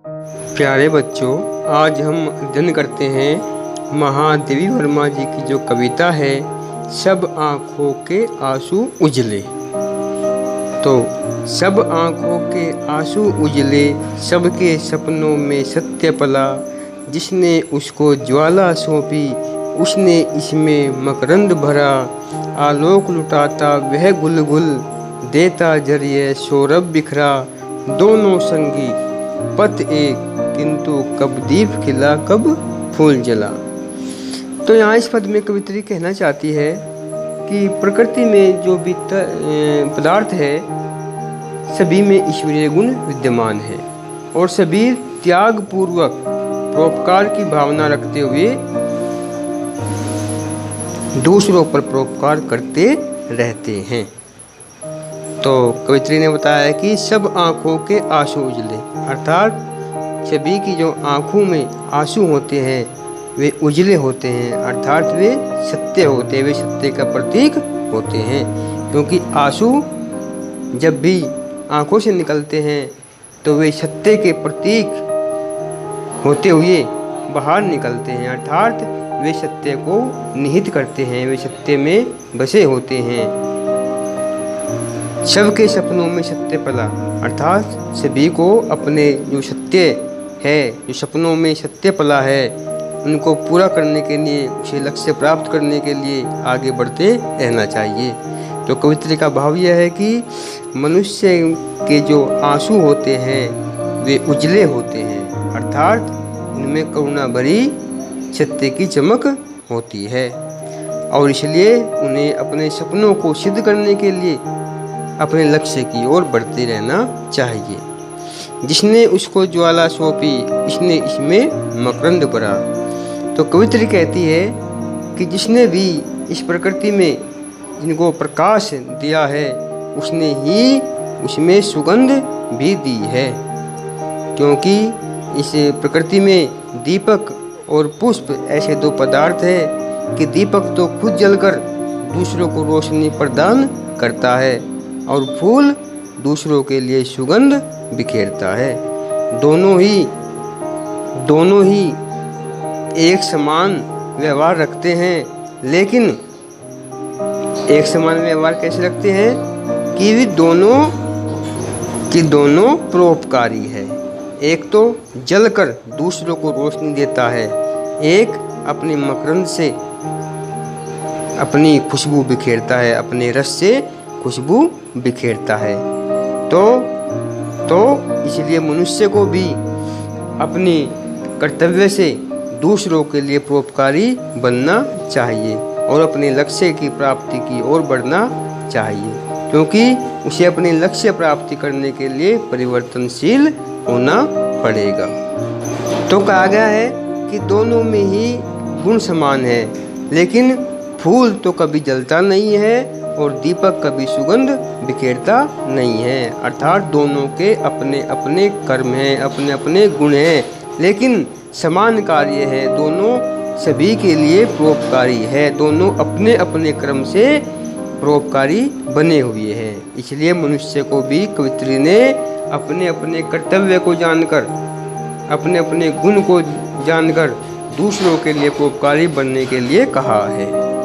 प्यारे बच्चों, आज हम अध्ययन करते हैं महादेवी वर्मा जी की जो कविता है सब आँखों के आंसू उजले। तो सब आँखों के आंसू उजले, सबके सपनों में सत्य पला। जिसने उसको ज्वाला सौंपी उसने इसमें मकरंद भरा। आलोक लुटाता वह गुलगुल, देता जरिए सौरभ बिखरा। दोनों संगी पथ एक, किंतु कब दीप खिला कब फूल जला। तो यहाँ इस पद में कवित्री कहना चाहती है कि प्रकृति में जो भी पदार्थ है सभी में ईश्वरीय गुण विद्यमान है और सभी त्याग पूर्वक परोपकार की भावना रखते हुए दूसरों पर परोपकार करते रहते हैं। तो कवित्री ने बताया कि सब आँखों के आंसू उजले, अर्थात सभी की जो आँखों में आंसू होते हैं वे उजले होते हैं, अर्थात वे सत्य होते हैं, वे सत्य का प्रतीक होते हैं। क्योंकि आंसू जब भी आँखों से निकलते हैं तो वे सत्य के प्रतीक होते हुए बाहर निकलते हैं, अर्थात वे सत्य को निहित करते हैं, वे सत्य में बसे होते हैं। सबके सपनों में सत्य पला, अर्थात सभी को अपने जो सत्य है, जो सपनों में सत्य पला है, उनको पूरा करने के लिए, उसे लक्ष्य प्राप्त करने के लिए आगे बढ़ते रहना चाहिए। तो कवित्री का भाव यह है कि मनुष्य के जो आंसू होते हैं वे उजले होते हैं, अर्थात इनमें करुणा भरी सत्य की चमक होती है और इसलिए उन्हें अपने सपनों को सिद्ध करने के लिए अपने लक्ष्य की ओर बढ़ते रहना चाहिए। जिसने उसको ज्वाला सौंपी इसने इसमें मकरंद भरा। तो कवित्री कहती है कि जिसने भी इस प्रकृति में जिनको प्रकाश दिया है उसने ही उसमें सुगंध भी दी है। क्योंकि इस प्रकृति में दीपक और पुष्प ऐसे दो पदार्थ हैं कि दीपक तो खुद जलकर दूसरों को रोशनी प्रदान करता है और फूल दूसरों के लिए सुगंध बिखेरता है। दोनों ही एक समान व्यवहार रखते हैं, लेकिन एक समान व्यवहार कैसे रखते हैं कि वे दोनों परोपकारी है। एक तो जलकर दूसरों को रोशनी देता है, एक अपने मकरंद से अपनी खुशबू बिखेरता है, अपने रस से खुशबू बिखेरता है। तो इसलिए मनुष्य को भी अपने कर्तव्य से दूसरों के लिए परोपकारी बनना चाहिए और अपने लक्ष्य की प्राप्ति की ओर बढ़ना चाहिए, क्योंकि उसे अपने लक्ष्य प्राप्ति करने के लिए परिवर्तनशील होना पड़ेगा। तो कहा गया है कि दोनों में ही गुण समान है, लेकिन फूल तो कभी जलता नहीं है और दीपक कभी सुगंध बिखेरता नहीं है, अर्थात दोनों के अपने अपने कर्म हैं, अपने अपने गुण हैं, लेकिन समान कार्य है, दोनों सभी के लिए परोपकारी है, दोनों अपने अपने क्रम से परोपकारी बने हुए हैं। इसलिए मनुष्य को भी कवित्री ने अपने अपने कर्तव्य को जानकर, अपने अपने गुण को जानकर दूसरों के लिए परोपकारी बनने के लिए कहा है।